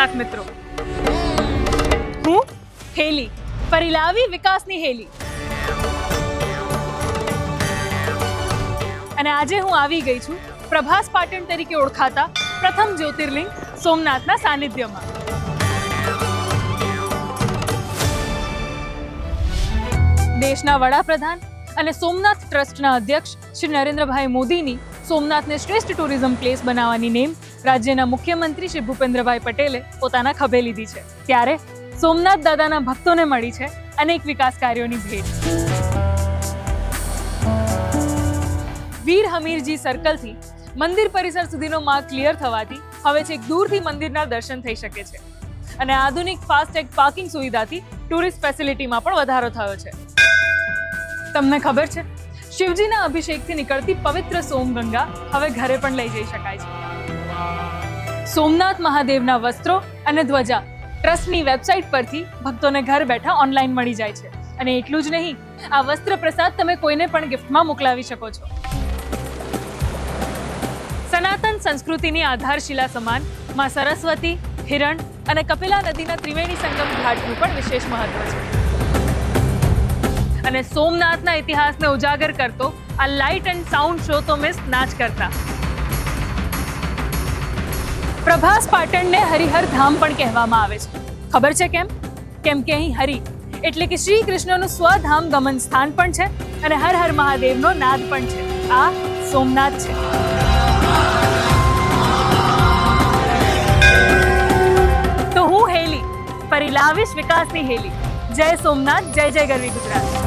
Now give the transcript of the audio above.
કલાક મિત્રો. હું હેલી, પરિલાવી વિકાસની હેલી. અને આજે હું આવી ગઈ છું પ્રભાસ પાટણ તરીકે ઓળખાતા પ્રથમ જ્યોતિર્લિંગ સોમનાથના સાનિધ્યમાં. દેશના વડાપ્રધાન અને સોમનાથ ટ્રસ્ટના અધ્યક્ષ શ્રી નરેન્દ્રભાઈ મોદીની સોમનાથને શ્રેષ્ઠ ટુરિઝમ પ્લેસ બનાવવાની નેમ રાજ્યના મુખ્યમંત્રી શ્રી ભૂપેન્દ્રભાઈ પટેલે પોતાના ખભે લીધી છે. ત્યારે સોમનાથ દાદાના ભક્તોને મળી છે અનેક વિકાસ કાર્યોની ભેટ. વીર હમીરજી સર્કલથી મંદિર પરિસર સુધીનો માર્ગ ક્લિયર થવાથી હવે છેક દૂરથી મંદિરના દર્શન થઈ શકે છે. અને આધુનિક ફાસ્ટેગ પાર્કિંગ સુવિધાથી ટુરિસ્ટ ફેસિલિટીમાં પણ વધારો થયો છે. તમને ખબર છે, શિવજીના અભિષેકથી નીકળતી પવિત્ર સોમગંગા હવે ઘરે પણ લઈ જઈ શકાય છે. સોમનાથ મહાદેવના વસ્ત્રો અને ધ્વજા ટ્રસ્ટની વેબસાઇટ પરથી ભક્તોને ઘર બેઠા ઓનલાઈન મળી જાય છે. અને એટલું જ નહીં, આ વસ્ત્ર પ્રસાદ તમે કોઈને પણ ગિફ્ટમાં મોકલાવી શકો છો. સનાતન સંસ્કૃતિની આધારશિલા સમાન માં સરસ્વતી, હિરણ અને કપિલા નદીના ત્રિવેણી સંગમ ઘાટનું પણ વિશેષ મહત્વ છે. અને સોમનાથના ઇતિહાસને ઉજાગર કરતો આ લાઇટ એન્ડ સાઉન્ડ શો તો મિસ ના જ કરતા. પ્રભાસ પાટણને હરિહર ધામ પણ કહેવામાં આવે છે. ખબર છે કેમ? કેમ કે અહીં હરિ એટલે કે શ્રી કૃષ્ણનું સ્વધામ ગમન સ્થાન પણ છે અને હર હર મહાદેવનો નાદ પણ છે. આ સોમનાથ છે. તો હું હેલી, ફરી લાવીશ વિકાસની હેલી. જય સોમનાથ, જય જય ગરવી ગુજરાત.